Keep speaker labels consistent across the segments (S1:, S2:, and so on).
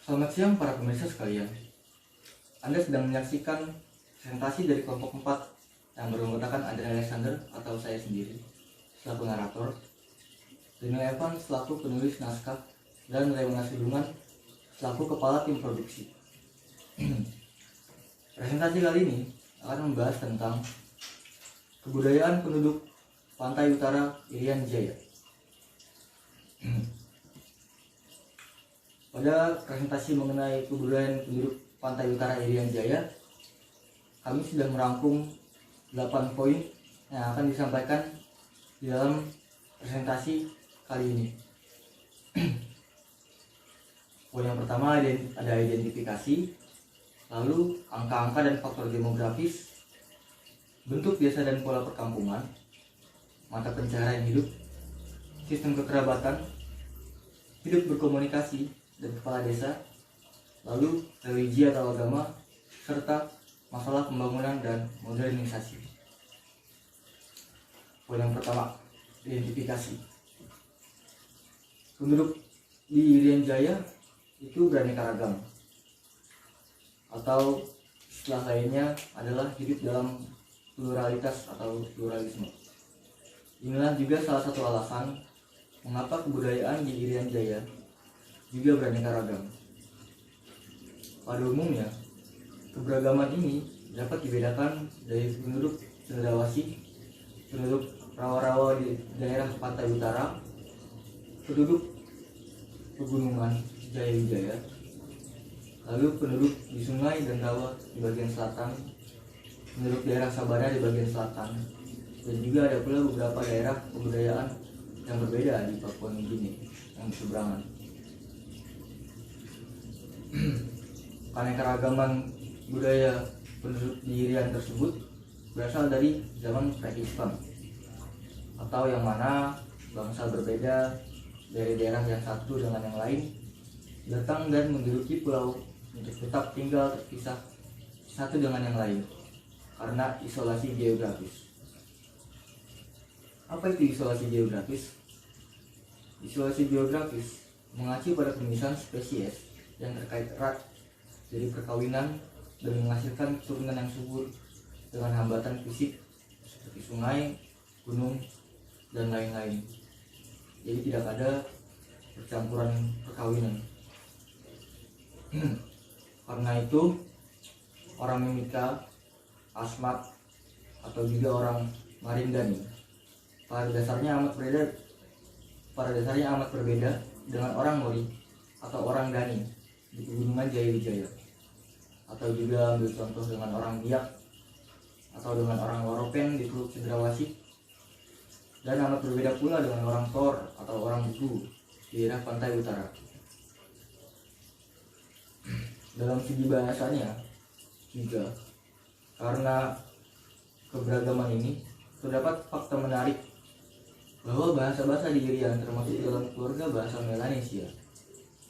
S1: Selamat siang para pemirsa sekalian. Anda sedang menyaksikan presentasi dari kelompok 4 yang beranggotakan Adrian Alexander atau saya sendiri selaku narator, Dino Evan selaku penulis naskah, dan Raymond Siluman selaku kepala tim produksi. Presentasi kali ini akan membahas tentang kebudayaan penduduk pantai utara Irian Jaya. Pada presentasi mengenai kebudayaan penduduk pantai utara Irian Jaya, kami sudah merangkum 8 poin yang akan disampaikan di dalam presentasi kali ini. Poin yang pertama ada identifikasi, lalu angka-angka dan faktor demografis, bentuk desa dan pola perkampungan, mata pencaharian hidup, sistem kekerabatan, hidup berkomunikasi dan kepala desa, lalu religi atau agama, serta masalah pembangunan dan modernisasi. Poin yang pertama, identifikasi. Penduduk di Irian Jaya itu beraneka ragam, atau istilah lainnya adalah hidup dalam pluralitas atau pluralisme. Inilah juga salah satu alasan mengapa kebudayaan di Irian Jaya juga beraneka ragam. Pada umumnya, keberagaman ini dapat dibedakan dari penduduk cendrawasih, penduduk rawa-rawa di daerah pantai utara, penduduk pegunungan Jaya-Wijaya, lalu penduduk di sungai dan rawa di bagian selatan, penduduk daerah Sabana di bagian selatan, dan juga ada pula beberapa daerah kebudayaan yang berbeda di Papua Nugini yang berseberangan. Keanekaragaman budaya penduduk di Irian tersebut berasal dari zaman pre-Islam, atau yang mana bangsa berbeda dari daerah yang satu dengan yang lain datang dan menduduki pulau untuk tetap tinggal terpisah satu dengan yang lain karena isolasi geografis. Apa itu isolasi geografis? Isolasi geografis mengacu pada pemisahan spesies yang terkait erat dari perkawinan dan menghasilkan keturunan yang subur dengan hambatan fisik seperti sungai, gunung, dan lain-lain. Jadi tidak ada percampuran perkawinan. Karena itu orang Mimika, Asmat, atau juga orang Marindani pada dasarnya amat berbeda dengan orang Mori atau orang Dani di pegunungan Jaya-Wijaya, atau juga ambil contoh dengan orang Biak atau dengan orang Waropen di Teluk Cendrawasih, dan amat berbeda pula dengan orang Tor atau orang Buku di daerah pantai utara. Dalam segi bahasanya juga, karena keberagaman ini, terdapat fakta menarik bahwa bahasa-bahasa di Irian termasuk dalam keluarga bahasa Melanesia.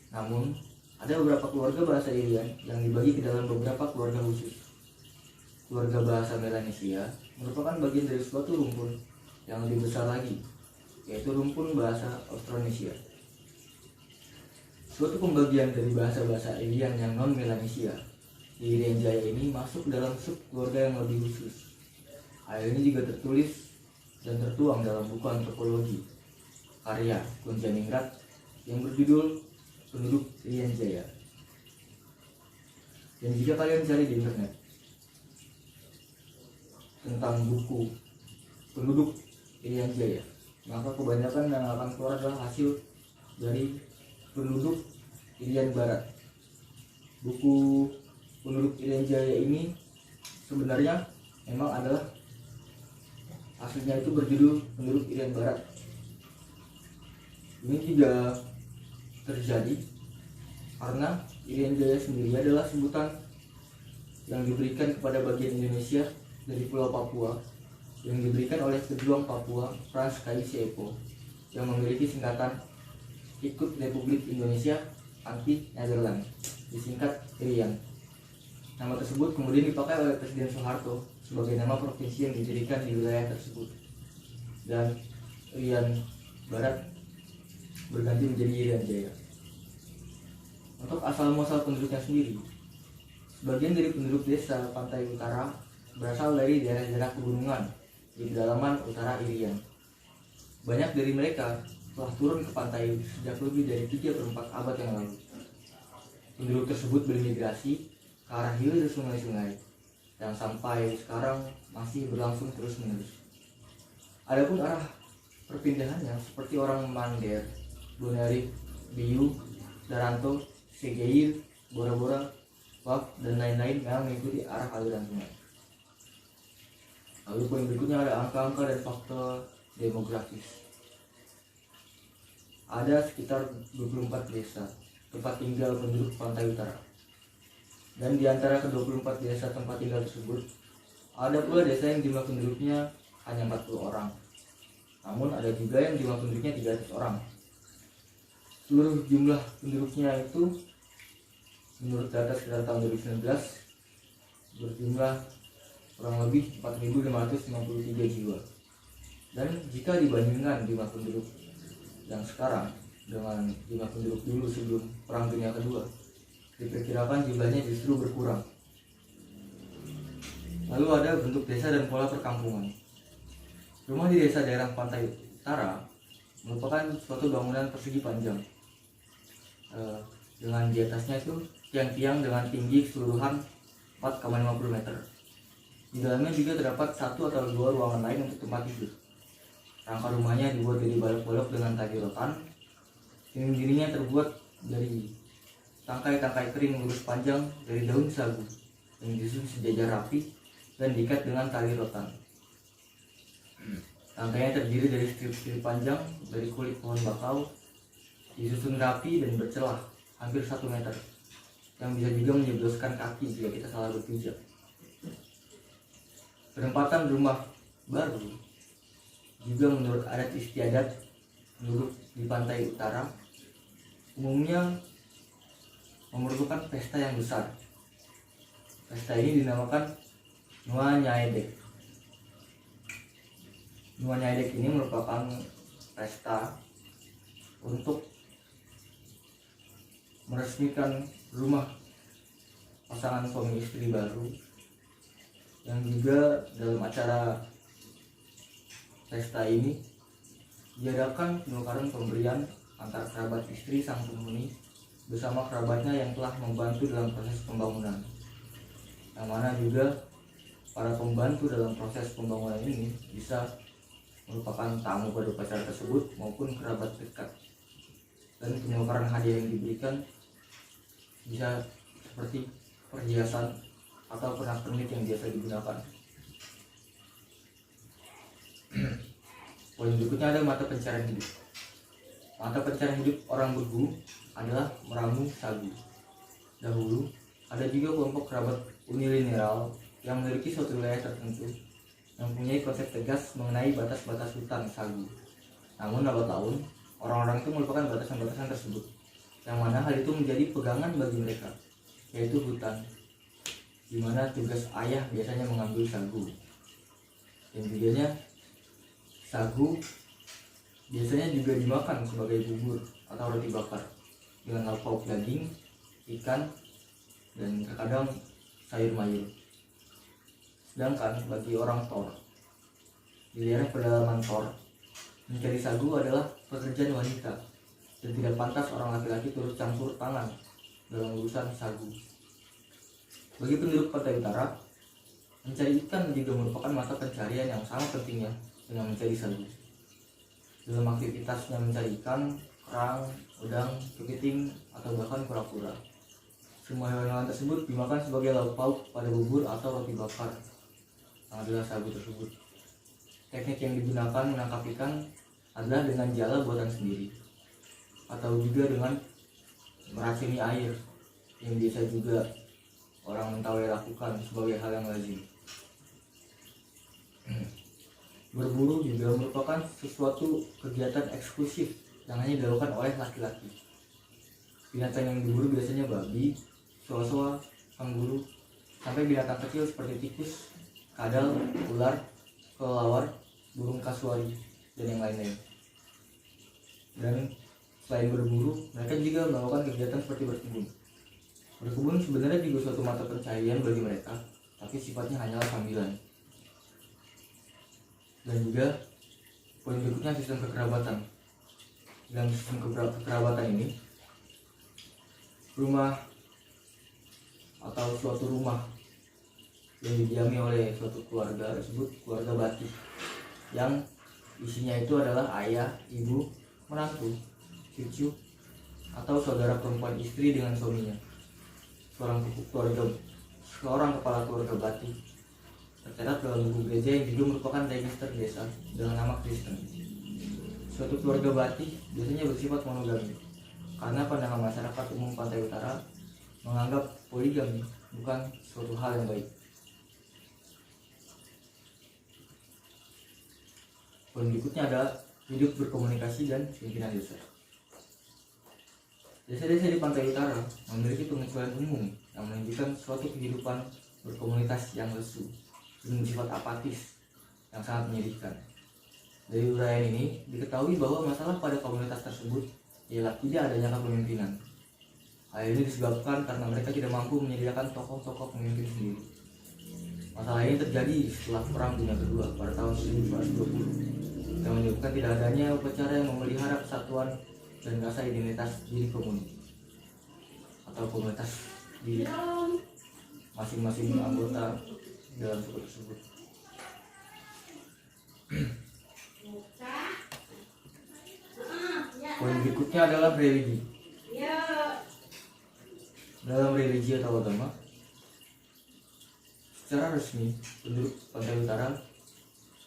S1: Namun, ada beberapa keluarga bahasa Irian yang dibagi ke dalam beberapa keluarga khusus. Keluarga bahasa Melanesia merupakan bagian dari suatu rumpun yang lebih besar lagi, yaitu rumpun bahasa Austronesia. Suatu pembagian dari bahasa-bahasa Irian yang non-Melanesia di Irian Jaya ini masuk dalam sub keluarga yang lebih khusus. Hal ini juga tertulis dan tertuang dalam buku antropologi karya Kunjaningrat yang berjudul Penduduk Irian Jaya. Dan jika kalian cari di internet tentang buku Penduduk Irian Jaya, maka kebanyakan yang akan keluar adalah hasil dari Penduduk Irian Barat. Buku Penduduk Irian Jaya ini sebenarnya memang adalah aslinya itu berjudul Penduduk Irian Barat. Ini juga terjadi karena Irian Jaya sendiri adalah sebutan yang diberikan kepada bagian Indonesia dari Pulau Papua yang diberikan oleh pejuang Papua Frans Kai Sepo yang memiliki singkatan Ikut Republik Indonesia Anti Nederland, disingkat Irian. Nama tersebut kemudian dipakai oleh Presiden Soeharto sebagai nama provinsi yang didirikan di wilayah tersebut, dan Irian Barat berganti menjadi Irian Jaya. Untuk asal-muasal penduduknya sendiri, sebagian dari penduduk desa pantai utara berasal dari daerah-daerah pegunungan di pedalaman utara Irian. Banyak dari mereka telah turun ke pantai sejak lebih dari 3/4 abad yang lalu. Penduduk tersebut bermigrasi ke arah hilir sungai-sungai yang sampai sekarang masih berlangsung terus-menerus. Adapun arah perpindahannya seperti orang Mander, Bonarik, Biu, Daranto, Segeir, Bora-Bora, Wak, dan lain-lain memang mengikuti arah aliran sungai. Lalu poin berikutnya ada angka-angka dan faktor demografis. Ada sekitar 24 desa tempat tinggal penduduk pantai utara. Dan di antara ke-24 desa tempat tinggal tersebut, ada pula desa yang jumlah penduduknya hanya 40 orang. Namun ada juga yang jumlah penduduknya 300 orang. Seluruh jumlah penduduknya itu menurut data sekitar tahun 2019 berjumlah kurang lebih 4.553 jiwa. Dan jika dibandingkan jumlah penduduk yang sekarang dengan jumlah penduduk dulu sebelum Perang Dunia Kedua, diperkirakan jumlahnya justru berkurang. Lalu ada bentuk desa dan pola perkampungan. Rumah di desa daerah pantai utara merupakan suatu bangunan persegi panjang dengan di atasnya itu tiang-tiang dengan tinggi keseluruhan 4,50 meter. Di dalamnya juga terdapat 1 atau 2 ruangan lain untuk tempat tidur. Rangka rumahnya dibuat dari balok-balok dengan tali rotan. Dinding-dindingnya terbuat dari tangkai-tangkai kering lurus panjang dari daun sagu yang disusun sejajar rapi dan diikat dengan tali rotan. Rangkainya terdiri dari strip-strip panjang dari kulit pohon bakau, disusun rapi dan bercelah hampir 1 meter, yang bisa juga menjebloskan kaki jika kita salah berpijak. Penempatan rumah baru juga menurut adat istiadat penduduk di pantai utara umumnya memerlukan pesta yang besar. Pesta ini dinamakan Nuwa Nyaedek. Nuwa Nyaedek ini merupakan pesta untuk meresmikan rumah pasangan suami istri baru, yang juga dalam acara pesta ini diadakan penukaran pemberian antar kerabat istri sang penghuni bersama kerabatnya yang telah membantu dalam proses pembangunan, yang mana juga para pembantu dalam proses pembangunan ini bisa merupakan tamu pada upacara tersebut maupun kerabat dekat. Dan penukaran hadiah yang diberikan bisa seperti perhiasan atau pernak-pernik yang biasa digunakan. Poin berikutnya ada mata pencarian hidup. Mata pencarian hidup orang Bergu adalah meramu sagu. Dahulu ada juga kelompok kerabat unilineal yang memiliki suatu wilayah tertentu yang mempunyai konsep tegas mengenai batas-batas hutan sagu. Namun lambat laun orang-orang itu melupakan batasan-batasan tersebut, yang mana hal itu menjadi pegangan bagi mereka, yaitu hutan, di mana tugas ayah biasanya mengambil sagu. Dan juganya sagu biasanya juga dimakan sebagai bubur atau roti bakar dengan lauk pauk daging, ikan, dan terkadang sayur mayur. Sedangkan bagi orang Tor, di daerah pedalaman Tor, mencari sagu adalah pekerjaan wanita dan tidak pantas orang laki-laki turut campur tangan dalam urusan sagu. Bagi penduduk pantai utara, mencari ikan juga merupakan mata pencarian yang sama pentingnya dengan mencari sagu. Dalam aktivitasnya mencari ikan, kerang, udang, kepiting, atau bahkan kura-kura, semua hewan-hewan tersebut dimakan sebagai lauk pauk pada bubur atau roti bakar yang adalah sagu tersebut. Teknik yang digunakan menangkap ikan adalah dengan jala buatan sendiri, atau juga dengan meracuni air, yang biasa juga orang Mentawai lakukan sebagai hal yang lazim. Berburu juga merupakan sesuatu kegiatan eksklusif yang hanya dilakukan oleh laki-laki. Binatang yang diburu biasanya babi, soa-soa, kanguru, sampai binatang kecil seperti tikus, kadal, ular, kelelawar, burung kasuari, dan yang lain-lain. Dan Selain berburu, mereka juga melakukan kegiatan seperti berkebun. Berkebun sebenarnya juga suatu mata pencaharian bagi mereka, tapi sifatnya hanyalah sambilan. Dan juga poin berikutnya sistem kekerabatan. Dalam sistem kekerabatan ini, rumah atau suatu rumah yang didiami oleh suatu keluarga disebut keluarga Batik, yang isinya itu adalah ayah, ibu, menantu, cucu, atau saudara perempuan istri dengan suaminya. Seorang kepala keluarga Batik tercatat dalam buku gereja yang juga merupakan register desa dengan nama Kristen. Suatu keluarga Batik biasanya bersifat monogami karena pandangan masyarakat umum Pantai Utara menganggap poligami bukan suatu hal yang baik. Poin berikutnya adalah hidup berkomunikasi dan pimpinan desa. Desa-desa di Pantai Utara memiliki pengecualian umum yang menunjukkan suatu kehidupan berkomunitas yang lesu dengan sifat apatis yang sangat menyedihkan. Dari uraian ini diketahui bahwa masalah pada komunitas tersebut ialah tidak adanya kepemimpinan. Hal ini disebabkan karena mereka tidak mampu menyediakan tokoh-tokoh pemimpin sendiri. Masalah ini terjadi setelah Perang Dunia Kedua pada tahun 1920 yang menyebabkan tidak adanya upacara yang memelihara kesatuan dan rasa identitas diri komunitas atau komunitas di masing-masing anggota dalam suku tersebut. Poin berikutnya adalah religi. Dalam religi atau agama, secara resmi penduduk Pantai Utara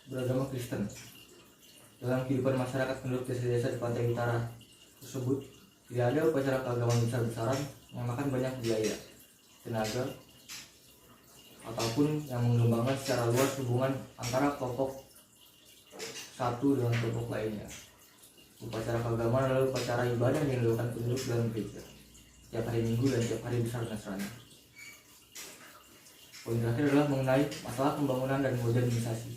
S1: beragama Kristen. Dalam kehidupan masyarakat penduduk desa-desa di Pantai Utara tersebut, tidak ada upacara keagamaan besar-besaran yang memakan banyak biaya, tenaga, ataupun yang mengembangkan secara luas hubungan antara kelompok satu dengan kelompok lainnya. Upacara keagamaan adalah upacara ibadah yang dilakukan penduduk dalam gereja tiap hari Minggu dan tiap hari besar Nasrani. Poin terakhir adalah mengenai masalah pembangunan dan modernisasi.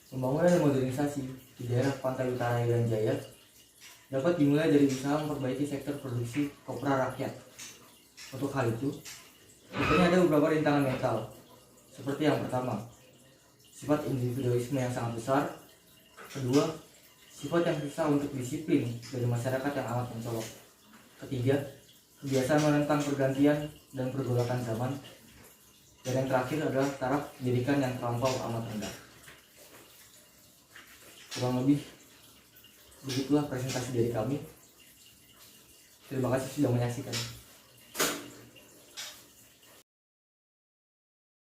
S1: Pembangunan dan modernisasi di daerah Pantai Utara Irian Jaya dapat dimulai dari usaha memperbaiki sektor produksi kopra rakyat. Untuk hal itu, biasanya ada beberapa rintangan mental, seperti yang pertama, sifat individualisme yang sangat besar. Kedua, sifat yang susah untuk disiplin dari masyarakat yang amat mencolok. Ketiga, kebiasaan menentang pergantian dan pergolakan zaman. Dan yang terakhir adalah taraf pendidikan yang terlampau amat rendah. Kurang lebih begitulah presentasi dari kami. Terima kasih sudah menyaksikan.